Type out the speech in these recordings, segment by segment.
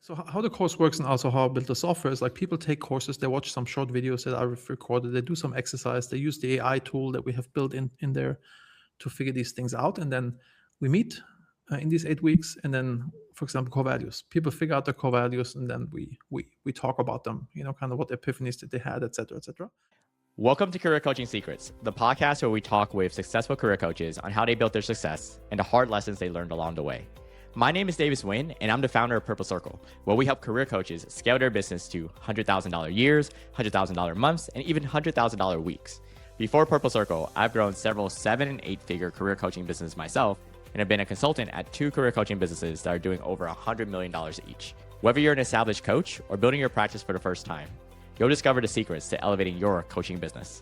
So how the course works and also how I built the software is like people take courses, they watch some short videos that I've recorded, they do some exercise, they use the AI tool that we have built in there to figure these things out. And then we meet in these 8 weeks. And then, for example, core values. People figure out their core values and then we talk about them, kind of what epiphanies that they had, et cetera, et cetera. Welcome to Career Coaching Secrets, the podcast where we talk with successful career coaches on how they built their success and the hard lessons they learned along the way. My name is David Wynn, and I'm the founder of Purple Circle, where we help career coaches scale their business to $100,000 years, $100,000 months, and even $100,000 weeks. Before Purple Circle, I've grown several 7- and 8-figure career coaching businesses myself, and have been a consultant at 2 career coaching businesses that are doing over $100 million each. Whether you're an established coach or building your practice for the first time, you'll discover the secrets to elevating your coaching business.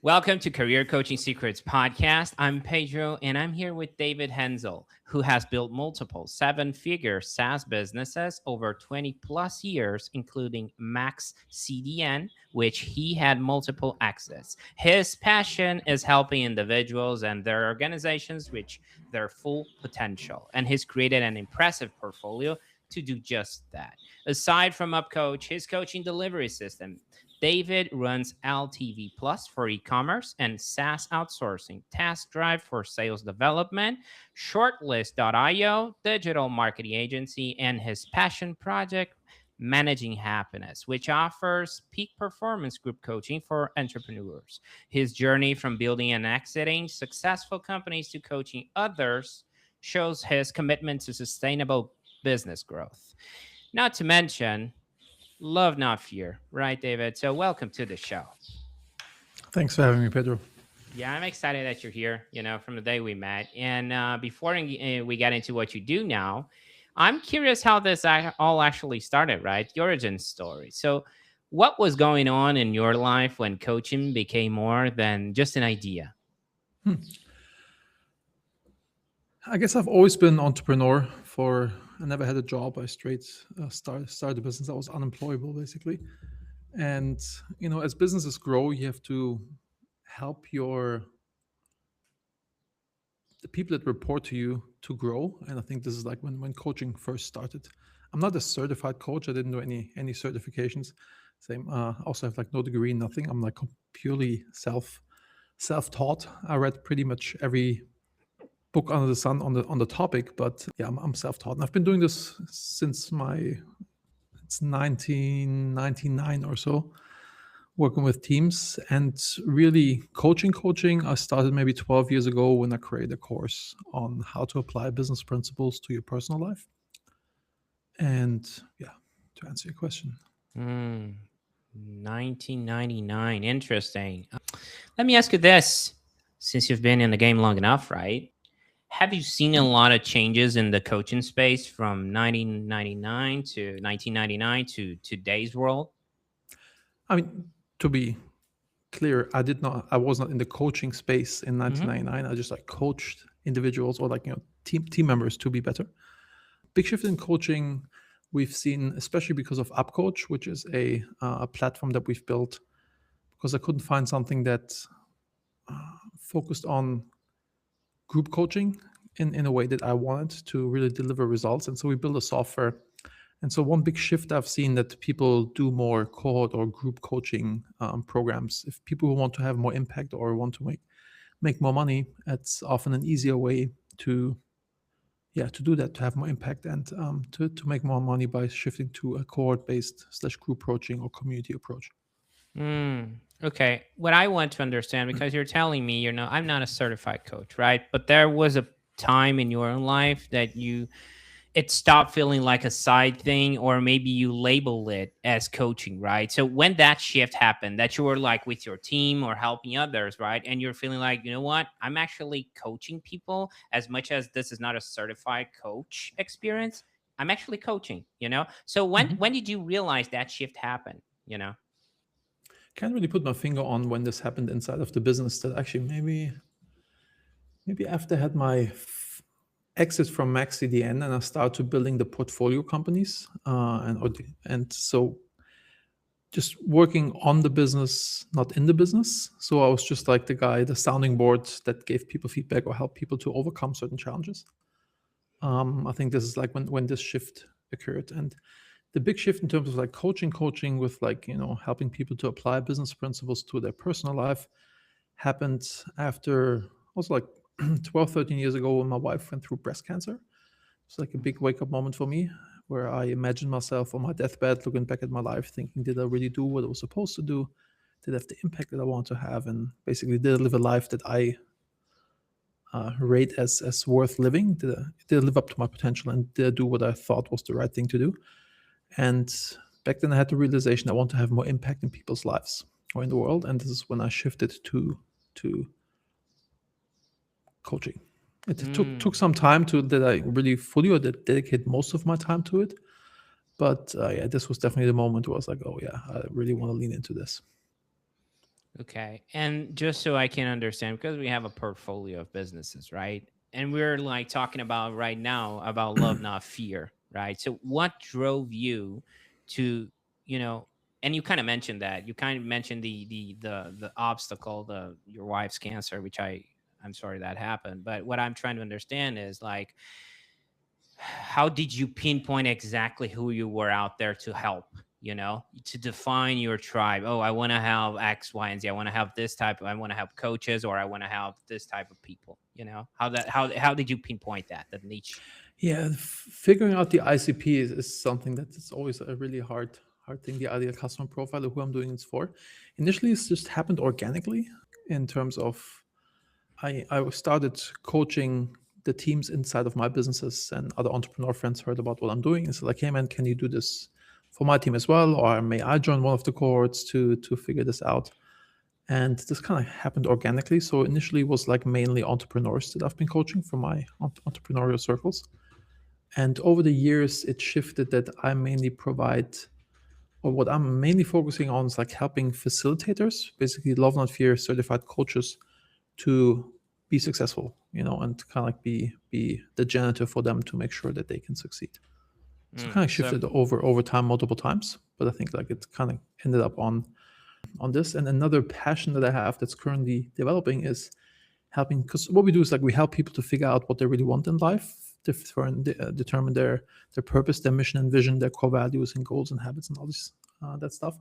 Welcome to Career Coaching Secrets podcast. I'm Pedro, and I'm here with David Henzel, who has built multiple 7-figure SaaS businesses over 20 plus years, including Max CDN, which he had multiple exits. His passion is helping individuals and their organizations reach their full potential, and he's created an impressive portfolio to do just that. Aside from UpCoach, his coaching delivery system, David runs LTV Plus for e-commerce and SaaS outsourcing, Task Drive for sales development, Shortlist.io, digital marketing agency, and his passion project, Managing Happiness, which offers peak performance group coaching for entrepreneurs. His journey from building and exiting successful companies to coaching others shows his commitment to sustainable business growth. Not to mention, love, not fear, right, David? So welcome to the show. Thanks for having me, Pedro. Yeah, I'm excited that you're here, from the day we met. And before we get into what you do now, I'm curious how this all actually started, right? The origin story. So what was going on in your life when coaching became more than just an idea? I guess I've always been an entrepreneur. I never had a job. I straight started a business. I was unemployable, basically. And, as businesses grow, you have to help the people that report to you to grow. And I think this is like when coaching first started. I'm not a certified coach. I didn't do any certifications. Same. Also have like no degree, nothing. I'm like purely self-taught. I read pretty much every book under the sun on the topic, but yeah, I'm self-taught, and I've been doing this since it's 1999 or so, working with teams and really coaching. I started maybe 12 years ago when I created a course on how to apply business principles to your personal life. And yeah, to answer your question. 1999. Interesting. Let me ask you this, since you've been in the game long enough, right? Have you seen a lot of changes in the coaching space from 1999 to 1999 to today's world? I mean, to be clear, I was not in the coaching space in 1999. I just like coached individuals or team members to be better. Big shift in coaching we've seen, especially because of UpCoach, which is a platform that we've built because I couldn't find something that focused on group coaching in a way that I wanted to really deliver results. And so we built a software. And so one big shift I've seen that people do more cohort or group coaching programs. If people who want to have more impact or want to make more money, it's often an easier way to do that, to have more impact and to make more money by shifting to a cohort-based / group coaching or community approach. Okay. What I want to understand, because you're telling me, I'm not a certified coach, right? But there was a time in your life that it stopped feeling like a side thing, or maybe you label it as coaching, right? So when that shift happened, that you were like with your team or helping others, right? And you're feeling like, you know what? I'm actually coaching people as much as this is not a certified coach experience. I'm actually coaching, So when did you realize that shift happened, Can't really put my finger on when this happened inside of the business. That actually maybe after I had my exit from Max CDN and I started building the portfolio companies, and so just working on the business, not in the business. So I was just like the sounding board that gave people feedback or helped people to overcome certain challenges. I think this is like when this shift occurred. And the big shift in terms of like coaching with like, helping people to apply business principles to their personal life happened after also like 12, 13 years ago when my wife went through breast cancer. It's like a big wake up moment for me where I imagined myself on my deathbed looking back at my life thinking, did I really do what I was supposed to do? Did I have the impact that I want to have? And basically, did I live a life that I rate as worth living? Did I live up to my potential, and did I do what I thought was the right thing to do? And back then I had the realization I want to have more impact in people's lives or in the world. And this is when I shifted to coaching. It took some time that I really fully or dedicate most of my time to it. But yeah, this was definitely the moment where I was like, oh yeah, I really want to lean into this. Okay. And just so I can understand, because we have a portfolio of businesses, right? And we're like talking about right now about love, not fear, right? So what drove you to, and you kind of mentioned that. You kind of mentioned the obstacle, your wife's cancer, which I'm sorry that happened. But what I'm trying to understand is like, how did you pinpoint exactly who you were out there to help, to define your tribe? Oh, I want to have X, Y, and Z. I want to have this I want to have coaches, or I want to have this type of people. How did you pinpoint that niche? Yeah, figuring out the ICP is something that is always a really hard thing. The ideal customer profile of who I'm doing this for. Initially, it's just happened organically in terms of I started coaching the teams inside of my businesses, and other entrepreneur friends heard about what I'm doing and said like, hey man, can you do this for my team as well? Or may I join one of the cohorts to figure this out? And this kind of happened organically. So initially it was like mainly entrepreneurs that I've been coaching from my entrepreneurial circles. And over the years, it shifted that I mainly provide, or what I'm mainly focusing on is like helping facilitators, basically Love Not Fear certified coaches, to be successful, and kind of like be the janitor for them to make sure that they can succeed. So kind of shifted over time multiple times, but I think like it kind of ended up on this. And another passion that I have that's currently developing is helping, because what we do is like we help people to figure out what they really want in life, determine their purpose, their mission and vision, their core values and goals and habits and all this that stuff.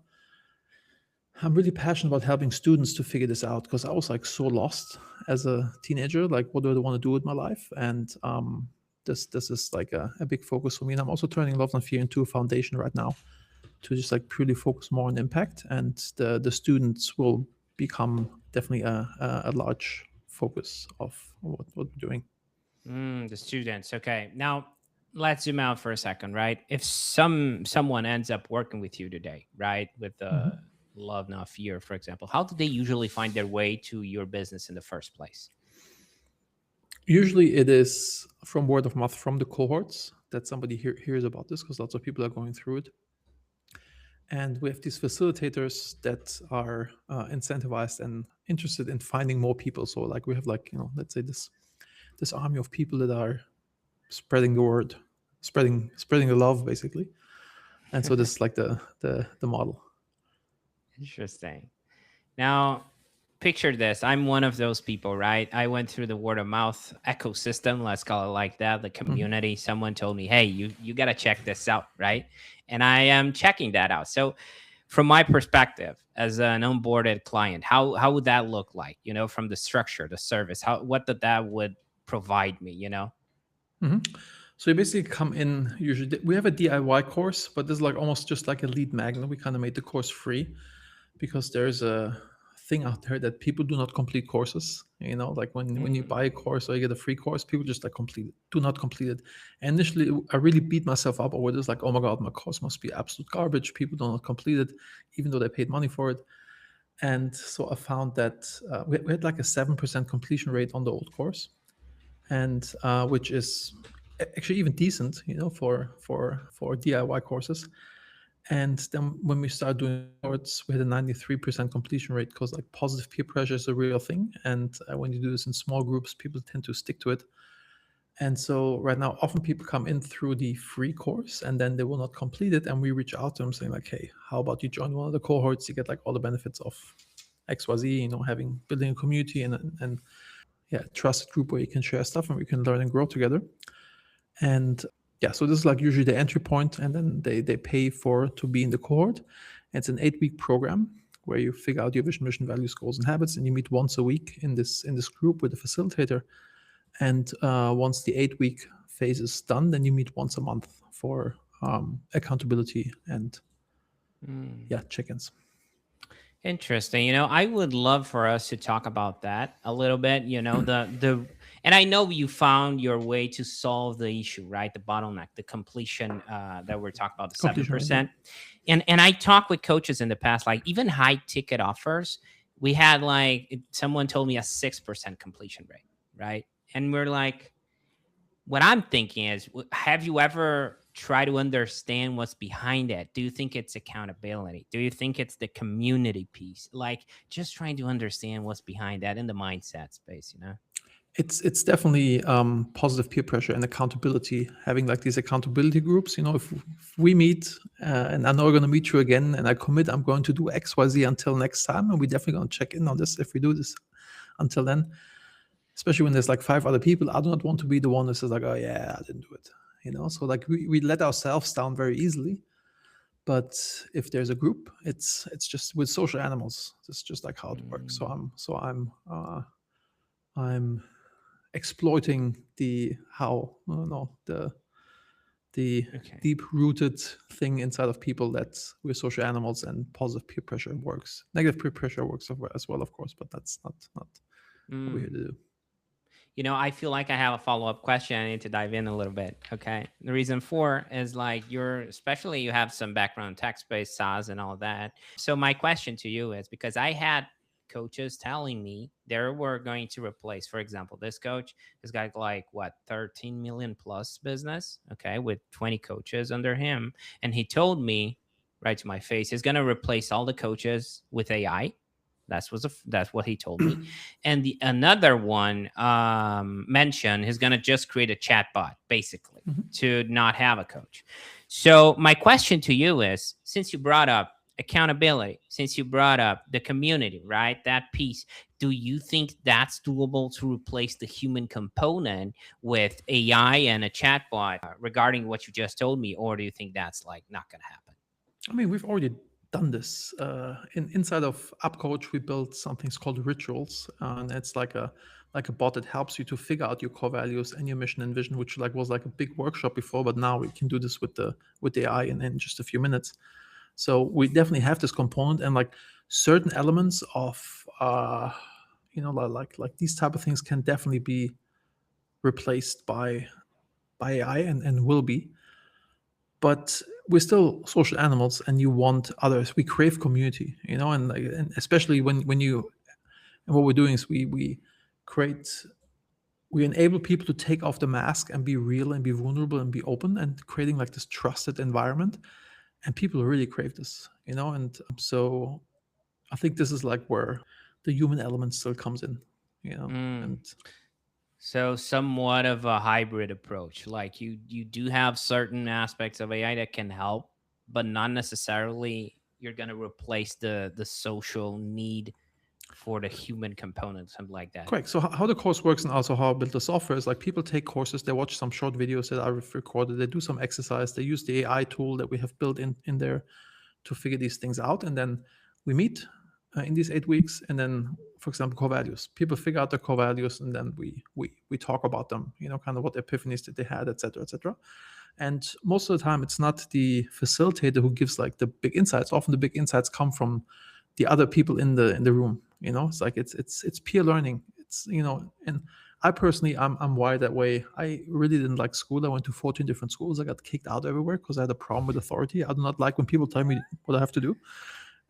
I'm really passionate about helping students to figure this out, because I was like so lost as a teenager. Like, what do I want to do with my life? And this is like a big focus for me. And I'm also turning Love Not Fear into a foundation right now to just like purely focus more on impact. And the students will become definitely a large focus of what we're doing. The students. Okay. Now let's zoom out for a second, right? If someone ends up working with you today, right, with the Love Not Fear, for example, how do they usually find their way to your business in the first place? Usually it is from word of mouth from the cohorts that somebody hears about this, because lots of people are going through it. And we have these facilitators that are incentivized and interested in finding more people. So like we have like, let's say this army of people that are spreading the word, spreading the love, basically. And so this is like the model. Interesting. Now, picture this. I'm one of those people, right? I went through the word of mouth ecosystem, let's call it like that, the community. Someone told me, hey, you got to check this out, right? And I am checking that out. So from my perspective as an onboarded client, how would that look like, from the structure, the service, what that would provide me, So you basically come in, usually we have a DIY course, but this is like almost just like a lead magnet. We kind of made the course free because there's a thing out there that people do not complete courses. Like when you buy a course or you get a free course, people just like do not complete it. And initially I really beat myself up over this, like, oh my God, my course must be absolute garbage. People do not complete it, even though they paid money for it. And so I found that we had like a 7% completion rate on the old course, and which is actually even decent, for DIY courses. And then when we started doing courses, we had a 93% completion rate, because like positive peer pressure is a real thing. And when you do this in small groups, people tend to stick to it. And so right now, often people come in through the free course and then they will not complete it. And we reach out to them saying like, hey, how about you join one of the cohorts? You get like all the benefits of XYZ, building a community and trusted group where you can share stuff and we can learn and grow together. And yeah, so this is like usually the entry point, and then they pay for to be in the cohort. It's an 8-week program where you figure out your vision, mission, values, goals, and habits, and you meet once a week in this group with a facilitator. And once the 8-week phase is done, then you meet once a month for accountability and check-ins. Interesting. I would love for us to talk about that a little bit. And I know you found your way to solve the issue, right? The bottleneck, the completion that we're talking about, the Completion rate, 7%. And I talked with coaches in the past, like even high ticket offers, we had someone told me a 6% completion rate, right? And we're like, what I'm thinking is, have you ever tried to understand what's behind it? Do you think it's accountability? Do you think it's the community piece? Like just trying to understand what's behind that in the mindset space, It's definitely positive peer pressure and accountability. Having like these accountability groups, if we meet and I know we're going to meet you again, and I commit I'm going to do X, Y, Z until next time, and we're definitely going to check in on this if we do this until then. Especially when there's like 5 other people, I do not want to be the one that says like, oh yeah, I didn't do it. So like we let ourselves down very easily. But if there's a group, it's just with social animals. It's just like how it works. So I'm exploiting the deep-rooted thing inside of people that we're social animals, and positive peer pressure works. Negative peer pressure works as well, of course, but that's not what we're here to do. I feel like I have a follow-up question. I need to dive in a little bit. Okay. The reason for is like especially you have some background in text-based SaaS and all that. So my question to you is, because I had coaches telling me they were going to replace, for example, this coach has got 13 million plus business, okay, with 20 coaches under him. And he told me right to my face, he's going to replace all the coaches with AI. That's what he told me. And another one mentioned he's going to just create a chatbot, basically, to not have a coach. So my question to you is, since you brought up accountability, since you brought up the community, right, that piece, do you think that's doable to replace the human component with AI and a chatbot regarding what you just told me? Or do you think that's not going to happen? I mean, we've already done this inside of AppCoach. We built something called rituals, and it's like a bot that helps you to figure out your core values and your mission and vision, which was like a big workshop before, but now we can do this with the AI in just a few minutes. So we definitely have this component, and like certain elements of like these type of things can definitely be replaced by AI and will be. But we're still social animals, and you want others. We crave community, and especially when you, and what we're doing is we enable people to take off the mask and be real and be vulnerable and be open, and creating like this trusted environment. And people really crave this, and so I think this is like where the human element still comes in, and so somewhat of a hybrid approach. Like you do have certain aspects of AI that can help, but not necessarily you're going to replace the social need for the human component, something like that. Correct. So how the course works, and also how I built the software, is like people take courses, they watch some short videos that I've recorded, they do some exercise, they use the AI tool that we have built in there to figure these things out, and then we meet in these 8 weeks, and then, for example, core values. People figure out their core values, and then we talk about them, kind of what epiphanies that they had, etc., etc. And most of the time, it's not the facilitator who gives like the big insights. Often the big insights come from the other people in the room. It's like it's peer learning. It's and I personally I'm wired that way. I really didn't like school. I went to 14 different schools. I got kicked out everywhere because I had a problem with authority. I do not like when people tell me what I have to do.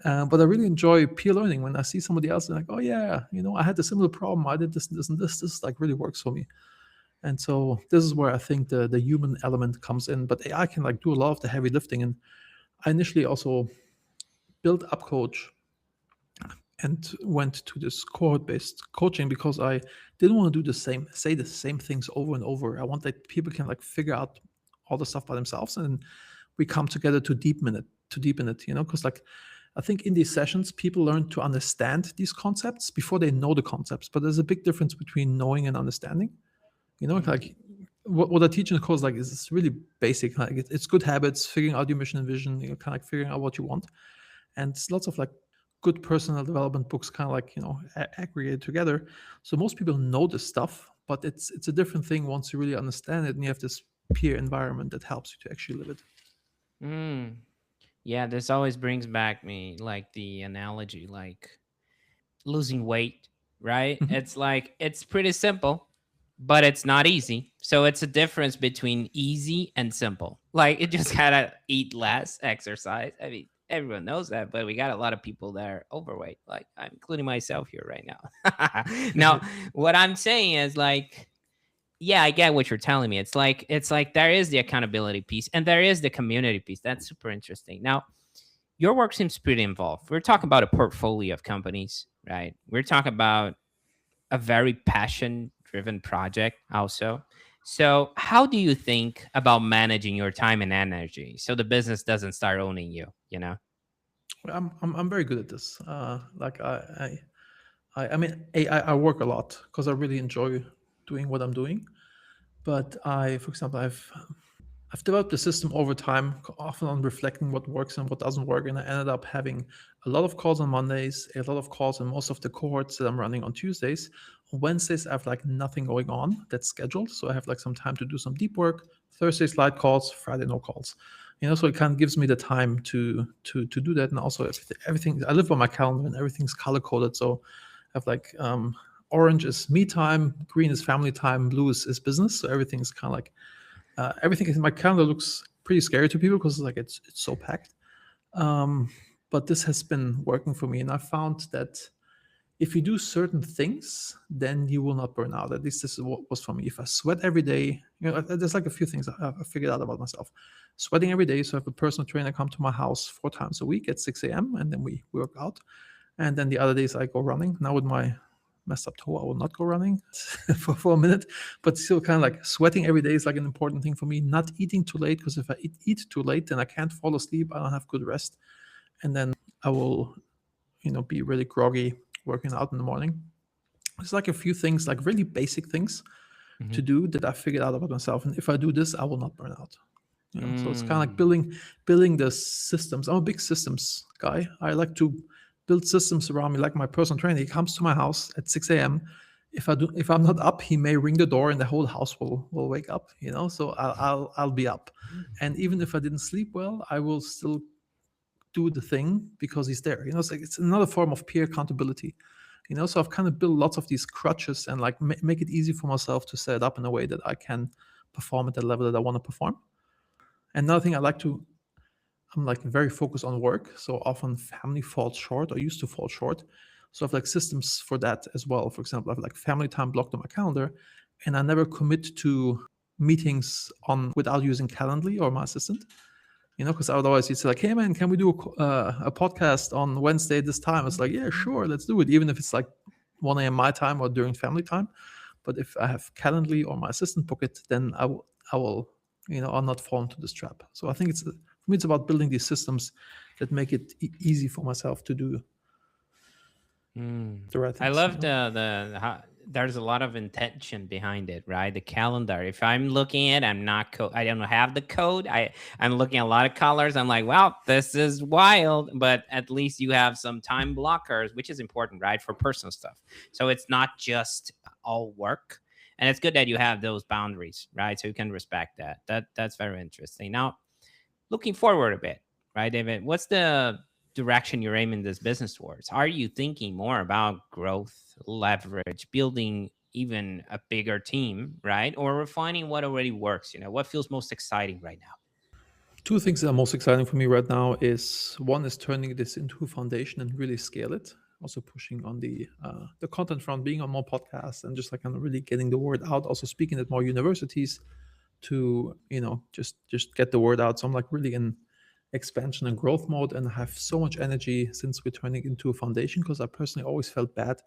But I really enjoy peer learning. When I see somebody else and like, oh yeah, I had a similar problem. I did this and this and this. This like really works for me. And so this is where I think the human element comes in. But AI can like do a lot of the heavy lifting. And I initially also built UpCoach and went to this cohort-based coaching because I didn't want to say the same things over and over. I want that people can like figure out all the stuff by themselves, and we come together to deepen it, because like I think in these sessions, people learn to understand these concepts before they know the concepts. But there's a big difference between knowing and understanding. Like what I teach in the course, like, is it's really basic. Like, it's good habits, figuring out your mission and vision, kind of like figuring out what you want. And it's lots of like good personal development books, kind of like, aggregated together. So most people know this stuff, but it's a different thing once you really understand it and you have this peer environment that helps you to actually live it. Mm. Yeah, this always brings back me like the analogy, like losing weight, right? It's like it's pretty simple, but it's not easy. So it's a difference between easy and simple. Like it just gotta eat less, exercise. I mean, everyone knows that, but we got a lot of people that are overweight. Like I'm including myself here right now. Now, what I'm saying is like, yeah, I get what you're telling me. It's like there is the accountability piece and there is the community piece. That's super interesting. Now, your work seems pretty involved. We're talking about a portfolio of companies, right? We're talking about a very passion driven project also. So, how do you think about managing your time and energy so the business doesn't start owning you, you know? I'm very good at this. Like I mean, I work a lot because I really enjoy doing what I'm doing. But for example, I've developed a system over time, often on reflecting what works and what doesn't work, and I ended up having a lot of calls on Mondays, a lot of calls in most of the cohorts that I'm running on Tuesdays. On Wednesdays, I have like nothing going on that's scheduled, so I have like some time to do some deep work. Thursdays, light calls. Friday, no calls. So it kind of gives me the time to do that, and also everything. I live by my calendar, and everything's color coded, so I have like orange is me time, green is family time, blue is business. So everything's kind of like everything in my calendar looks pretty scary to people because like it's so packed. But this has been working for me, and I found that if you do certain things, then you will not burn out. At least this is what was for me. If I sweat every day, there's like a few things I figured out about myself. Sweating every day, so I have a personal trainer come to my house 4 times a week at 6 a.m. and then we work out. And then the other days I go running. Now with my messed up toe, I will not go running for a minute, but still kind of like sweating every day is like an important thing for me. Not eating too late, because if I eat too late, then I can't fall asleep. I don't have good rest. And then I will, be really groggy working out in the morning. It's like a few things, like really basic things to do that I figured out about myself. And if I do this, I will not burn out. So it's kind of like building the systems. I'm a big systems guy. I like to build systems around me, like my personal trainer. He comes to my house at 6 a.m. If I'm not up, he may ring the door and the whole house will wake up. So I'll be up, and even if I didn't sleep well, I will still do the thing because he's there. It's another form of peer accountability. So I've kind of built lots of these crutches and like make it easy for myself to set it up in a way that I can perform at the level that I want to perform. Another thing I'm like very focused on work. So often family falls short or used to fall short. So I have like systems for that as well. For example, I have like family time blocked on my calendar, and I never commit to meetings without using Calendly or my assistant. Because otherwise you'd say like, hey man, can we do a podcast on Wednesday this time? It's like, yeah, sure, let's do it. Even if it's like 1 a.m. my time or during family time. But if I have Calendly or my assistant book it, then I will, I'll not fall into this trap. So I think for me, it's about building these systems that make it easy for myself to do the right things. I love there's a lot of intention behind it, right? The calendar. If I'm looking at, I don't have the code. I'm looking at a lot of colors. I'm like, wow, this is wild. But at least you have some time blockers, which is important, right, for personal stuff. So it's not just all work. And it's good that you have those boundaries, right? So you can respect that. That's very interesting. Now, looking forward a bit, right, David? What's the direction you're aiming this business towards? Are you thinking more about growth, leverage, building even a bigger team, right? Or refining what already works? What feels most exciting right now? Two things that are most exciting for me right now is one is turning this into a foundation and really scale it. Also pushing on the content front, being on more podcasts and just like kind of really getting the word out. Also speaking at more universities to just get the word out. So I'm like really in expansion and growth mode, and I have so much energy since we're turning into a foundation, because I personally always felt bad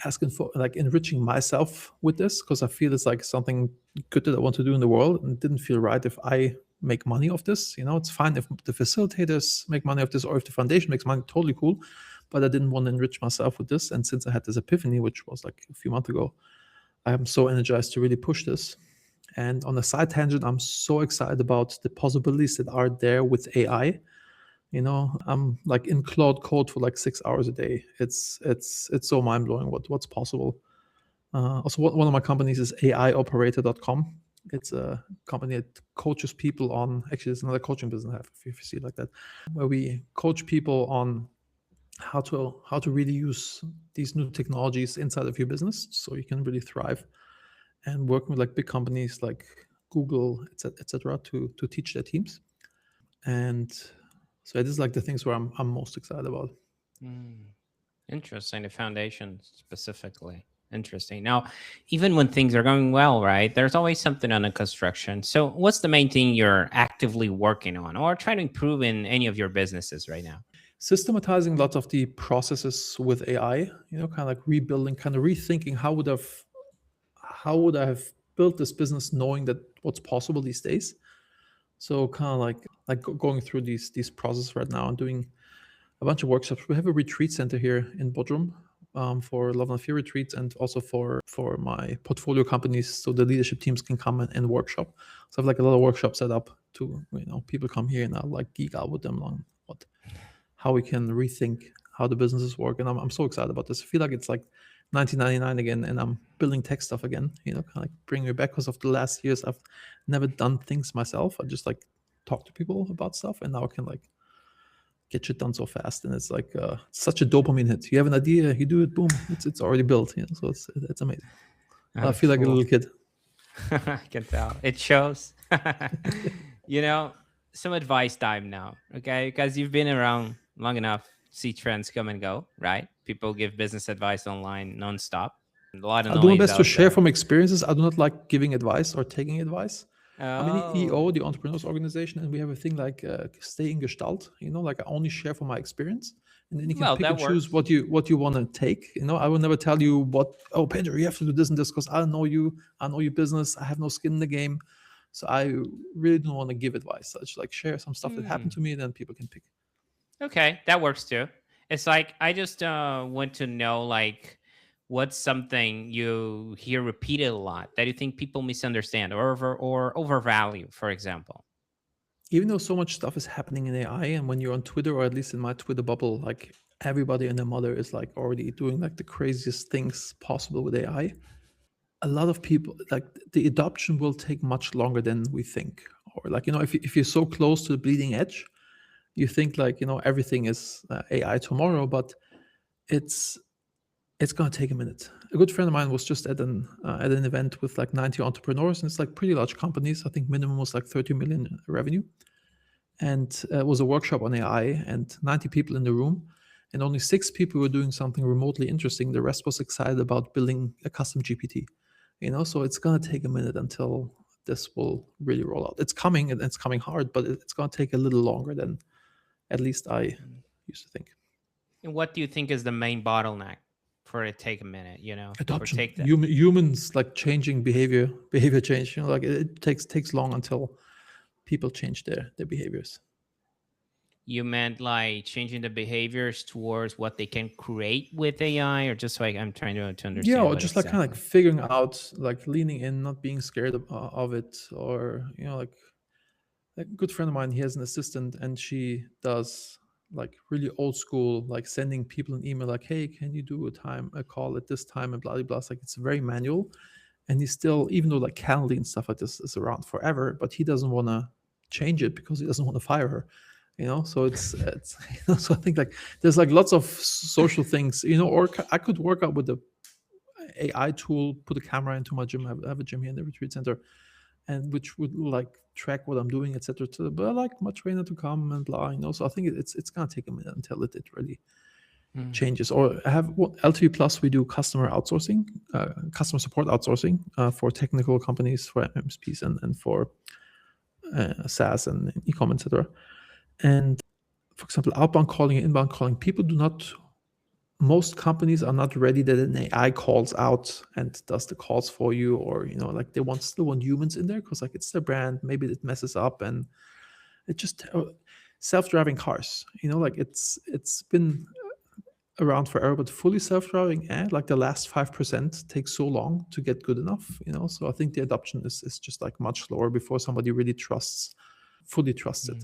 asking for like enriching myself with this, because I feel it's like something good that I want to do in the world, and it didn't feel right if I make money off this. It's fine if the facilitators make money off this, or if the foundation makes money, totally cool, but I didn't want to enrich myself with this. And since I had this epiphany, which was like a few months ago, I am so energized to really push this. And on a side tangent, I'm so excited about the possibilities that are there with AI. I'm like in Claude Code for like 6 hours a day. It's so mind blowing what's possible. Also, one of my companies is AIoperator.com. It's a company that coaches people on. Actually, it's another coaching business I have, if you see it like that, where we coach people on how to really use these new technologies inside of your business so you can really thrive, and working with like big companies like Google, etc., to teach their teams. And so it is like the things where I'm most excited about. Interesting. The foundation specifically. Interesting. Now, even when things are going well, right, there's always something under construction. So, what's the main thing you're actively working on or trying to improve in any of your businesses right now? Systematizing lots of the processes with AI, kind of like rebuilding, kind of rethinking how would I have built this business knowing that what's possible these days. So kind of like going through these processes right now and doing a bunch of workshops. We have a retreat center here in Bodrum, for Love and Fear retreats, and also for my portfolio companies, so the leadership teams can come and workshop. So I have like a lot of workshops set up to people come here and I'll like geek out with them on how we can rethink how the businesses work. And I'm so excited about this. I feel like it's like 1999 again, and I'm building tech stuff again. Kind of like bringing me back, because of the last years I've never done things myself. I just like talk to people about stuff, and now I can like get shit done so fast. And it's like such a dopamine hit. You have an idea, you do it, boom, it's already built. So it's amazing. I feel like a little kid. I can tell. It shows. you know, some advice time now, okay? Because you've been around long enough, see trends come and go, right? People give business advice online nonstop. A lot of I'll do my noise best to out share there. from experiences. I do not like giving advice or taking advice. I'm in Oh, EO, the Entrepreneurs Organization, and we have a thing like stay in Gestalt. Like I only share from my experience, and then you can well, pick that and choose works. what you want to take. I will never tell you what. Oh, Pedro, you have to do this and this, because I know you. I know your business. I have no skin in the game, so I really don't want to give advice. I just like share some stuff that happened to me, and then people can pick. Okay, that works too. It's like I just want to know like what's something you hear repeated a lot that you think people misunderstand or overvalue, for example. Even though so much stuff is happening in AI, and when you're on Twitter, or at least in my Twitter bubble, like everybody and their mother is like already doing like the craziest things possible with AI. A lot of people, like, the adoption will take much longer than we think. Or like, if you're so close to the bleeding edge, you think like, everything is AI tomorrow, but it's going to take a minute. A good friend of mine was just at an event with like 90 entrepreneurs, and it's like pretty large companies. I think minimum was like 30 million revenue. And it was a workshop on AI, and 90 people in the room, and only 6 people were doing something remotely interesting. The rest was excited about building a custom GPT. So it's going to take a minute until this will really roll out. It's coming, and it's coming hard, but it's going to take a little longer than at least I used to think. And what do you think is the main bottleneck for it to take a minute, or Adoption. take that? Humans like changing behavior change. Like it takes long until people change their behaviors. You meant like changing the behaviors towards what they can create with AI, or just like I'm trying to understand. Yeah, or what just like kind of like exactly. figuring out, like leaning in, not being scared of it. Or like a good friend of mine, he has an assistant, and she does like really old school, like sending people an email like, hey, can you do a call at this time, and blah blah blah. It's like it's very manual. And he's still, even though like Calendly and stuff like this is around forever, but he doesn't want to change it because he doesn't want to fire her. So it's so I think like there's like lots of social things, or I could work out with the AI tool, put a camera into my gym. I have a gym here in the retreat center, and which would like track what I'm doing, etc. But I like my trainer to come and blah. So I think it's gonna take a minute until it really changes. Or I have LTV Plus. We do customer outsourcing, customer support outsourcing for technical companies, for MSPs, and for SaaS and e-com, etc. And for example, outbound calling and inbound calling, most companies are not ready that an AI calls out and does the calls for you, or like they still want humans in there, because like it's their brand. Maybe it messes up, and it just self-driving cars. Like it's been around forever, but fully self-driving, and like the last 5% takes so long to get good enough, so I think the adoption is just like much slower before somebody really fully trusts it.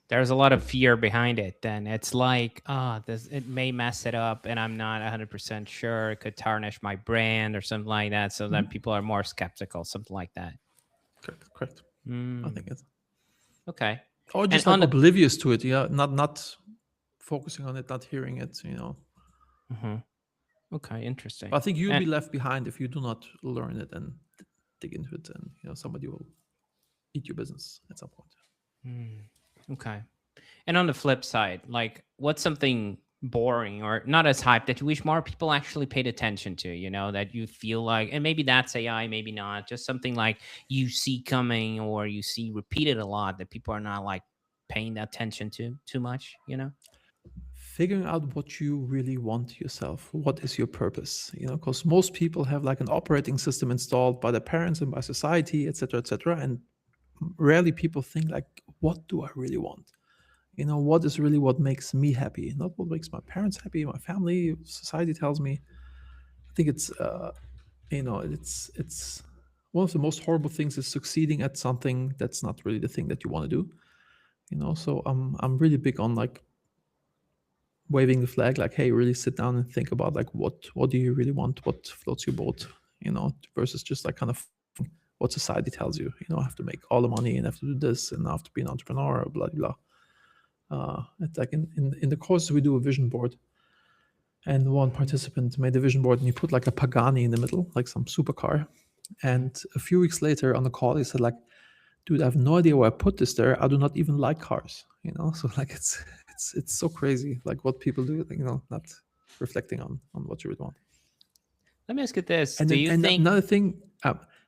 There's a lot of fear behind it. Then it's like, this, it may mess it up, and I'm not 100% sure. It could tarnish my brand or something like that. So then people are more skeptical, something like that. Correct. I think it's okay. or just like oblivious to it. Not focusing on it, not hearing it. Okay, interesting. But I think you'll be left behind if you do not learn it and dig into it, and somebody will eat your business at some point. Okay. And on the flip side, like, what's something boring or not as hype that you wish more people actually paid attention to, that you feel like, and maybe that's AI, maybe not, just something like you see coming or you see repeated a lot that people are not like paying attention to too much, Figuring out what you really want yourself. What is your purpose? Because most people have like an operating system installed by their parents and by society, etc., etc. And rarely people think like, what do I really want? What is really what makes me happy? Not what makes my parents happy, my family, society tells me. I think it's it's one of the most horrible things is succeeding at something that's not really the thing that you want to do. So I'm really big on like waving the flag, like, hey, really sit down and think about like what do you really want, what floats your boat, versus just like kind of what society tells you. I have to make all the money and I have to do this and I have to be an entrepreneur, blah blah. It's like in the course we do a vision board, and one participant made a vision board and he put like a Pagani in the middle, like some supercar. And a few weeks later on the call, he said like, dude, I have no idea why I put this there. I do not even like cars, So like it's so crazy, like what people do, not reflecting on what you would want. Let me ask you this: And do you think another thing?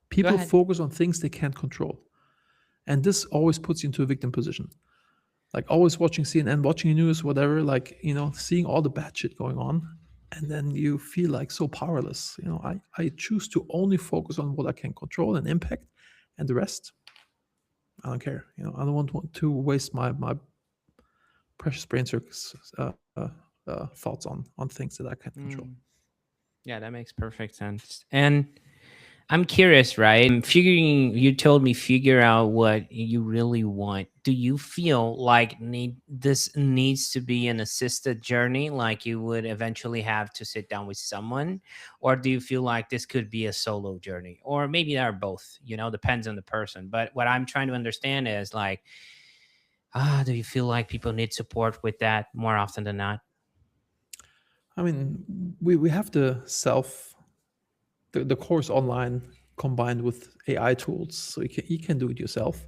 People focus on things they can't control, and this always puts you into a victim position. Like always watching CNN, watching news, whatever. Like seeing all the bad shit going on, and then you feel like so powerless. I choose to only focus on what I can control and impact, and the rest, I don't care. I don't want to waste my precious brain circuits thoughts on things that I can't control. Yeah, that makes perfect sense. And I'm curious, right? You told me figure out what you really want. Do you feel like this needs to be an assisted journey, like you would eventually have to sit down with someone? Or do you feel like this could be a solo journey? Or maybe they're both, depends on the person. But what I'm trying to understand is like, do you feel like people need support with that more often than not? I mean, we have the course online combined with AI tools, so you can do it yourself.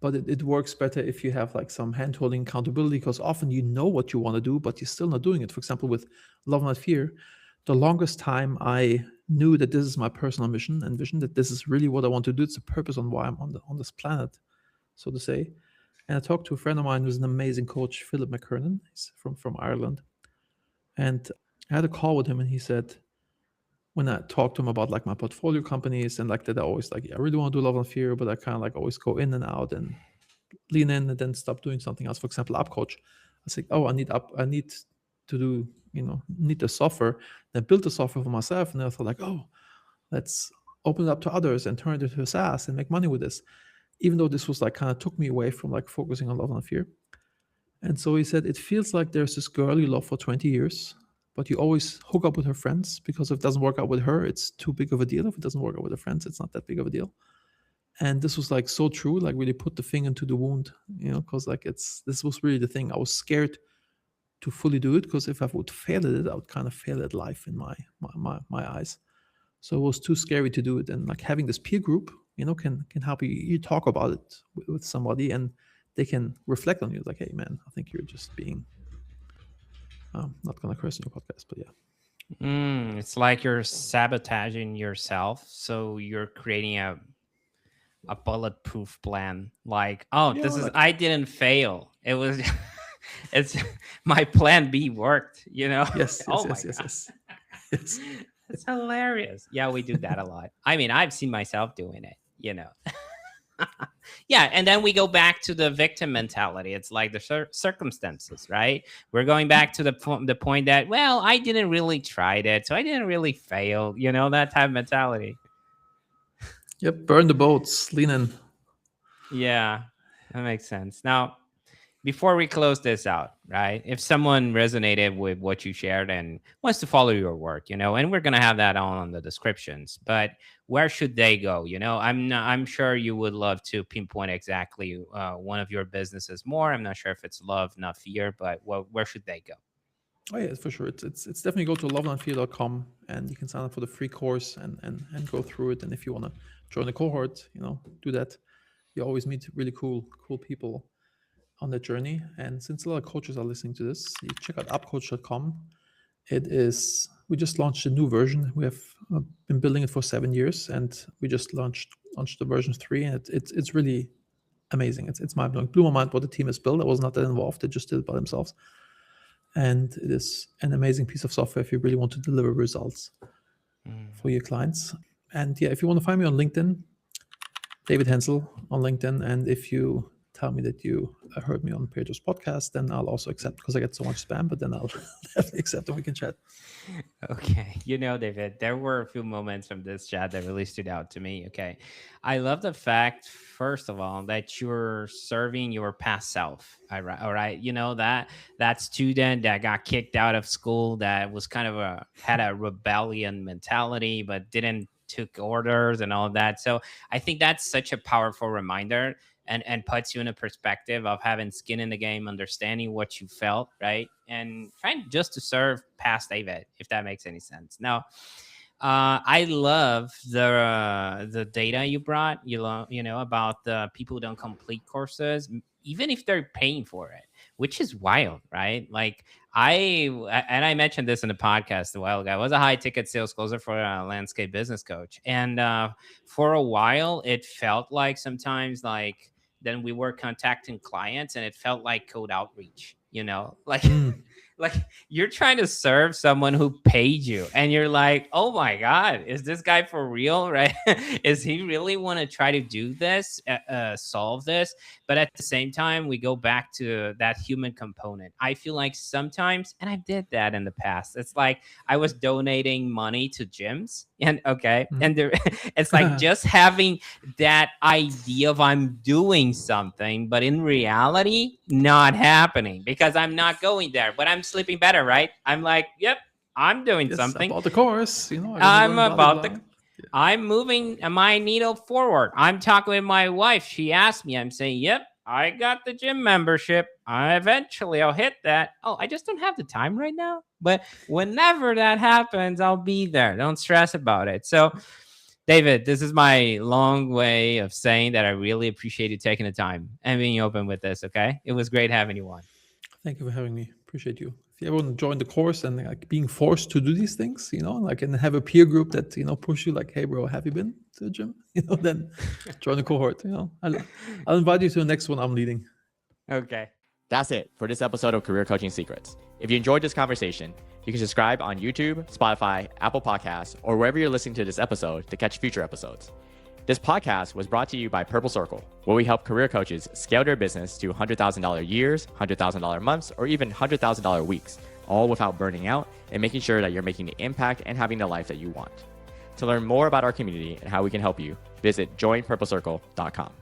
But it works better if you have like some hand-holding accountability, because often you know what you want to do, but you're still not doing it. For example, with Love Not Fear, the longest time I knew that this is my personal mission and vision, that this is really what I want to do. It's the purpose on why I'm on this planet, so to say. And I talked to a friend of mine who's an amazing coach, Philip McKernan. He's from Ireland. And I had a call with him, and he said, when I talked to him about like my portfolio companies and like that, I always like, I really want to do Love and Fear, but I kind of like always go in and out and lean in and then stop doing something else. For example, App Coach. I was like, oh, I need to do, need the software. Then build the software for myself. And then I thought like, oh, let's open it up to others and turn it into a SaaS and make money with this. Even though this was like kind of took me away from like focusing on Love and Fear. And so he said, it feels like there's this girl you love for 20 years, but you always hook up with her friends, because if it doesn't work out with her, it's too big of a deal. If it doesn't work out with her friends, it's not that big of a deal. And this was like so true, like really put the finger into the wound, because like this was really the thing. I was scared to fully do it, because if I would fail at it, I would kind of fail at life in my eyes. So it was too scary to do it. And like having this peer group, can help you talk about it with somebody, and they can reflect on you like, hey man, I think you're just being not gonna curse in your podcast, but yeah. It's like you're sabotaging yourself, so you're creating a bulletproof plan. Like, oh, yeah, I didn't fail. It was it's my plan B worked, Yes. Oh yes. It's hilarious. Yeah, we do that a lot. I mean, I've seen myself doing it, Yeah, and then we go back to the victim mentality. It's like the circumstances, right? We're going back to the point that, well, I didn't really try it, so I didn't really fail. That type of mentality. Yep, burn the boats, lean in. Yeah, that makes sense. Now, before we close this out, right? If someone resonated with what you shared and wants to follow your work, and we're gonna have that on the descriptions, but where should they go? I'm sure you would love to pinpoint exactly one of your businesses more. I'm not sure if it's Love Not Fear, but where should they go? Oh yeah, for sure. It's definitely go to lovenotfear.com and you can sign up for the free course and go through it. And if you want to join the cohort, do that. You always meet really cool people on that journey. And since a lot of coaches are listening to this, you check out upcoach.com. We just launched a new version. We have been building it for 7 years, and we just launched the version 3, and it's really amazing. It's mind blowing. Blew my mind what the team has built. I was not that involved. They just did it by themselves, and it is an amazing piece of software if you really want to deliver results for your clients. And yeah, if you want to find me on LinkedIn, David Henzel on LinkedIn, and if you tell me that you heard me on Pedro's podcast, then I'll also accept, because I get so much spam, but then I'll definitely accept and we can chat. Okay. David, there were a few moments from this chat that really stood out to me. Okay. I love the fact, first of all, that you're serving your past self. All right. That student that got kicked out of school, that was kind of had a rebellion mentality, but didn't took orders and all of that. So I think that's such a powerful reminder and puts you in a perspective of having skin in the game, understanding what you felt, right? And trying just to serve past David, if that makes any sense. Now, I love the data you brought, about the people who don't complete courses, even if they're paying for it, which is wild, right? Like I mentioned this in the podcast a while ago. I was a high ticket sales closer for a landscape business coach. And for a while, it felt like sometimes then we were contacting clients and it felt like cold outreach, like you're trying to serve someone who paid you and you're like, oh my God, is this guy for real? Right? Is he really want to try to do this, solve this? But at the same time, we go back to that human component. I feel like sometimes, and I did that in the past, it's like I was donating money to gyms and it's like just having that idea of I'm doing something, but in reality, not happening because I'm not going there, but I'm sleeping better, right? I'm like, yep, I'm doing something. About the course, I'm moving my needle forward. I'm talking with my wife. She asked me, I'm saying, yep, I got the gym membership. Eventually I'll hit that. Oh, I just don't have the time right now. But whenever that happens, I'll be there. Don't stress about it. So, David, this is my long way of saying that I really appreciate you taking the time and being open with this, okay? It was great having you on. Thank you for having me. Appreciate you. If you ever join the course and being forced to do these things, and have a peer group that, push you like, hey, bro, have you been to the gym? Then join the cohort. I'll invite you to the next one I'm leading. Okay. That's it for this episode of Career Coaching Secrets. If you enjoyed this conversation, you can subscribe on YouTube, Spotify, Apple Podcasts, or wherever you're listening to this episode to catch future episodes. This podcast was brought to you by Purple Circle, where we help career coaches scale their business to $100,000 years, $100,000 months, or even $100,000 weeks, all without burning out and making sure that you're making the impact and having the life that you want. To learn more about our community and how we can help you, visit joinpurplecircle.com.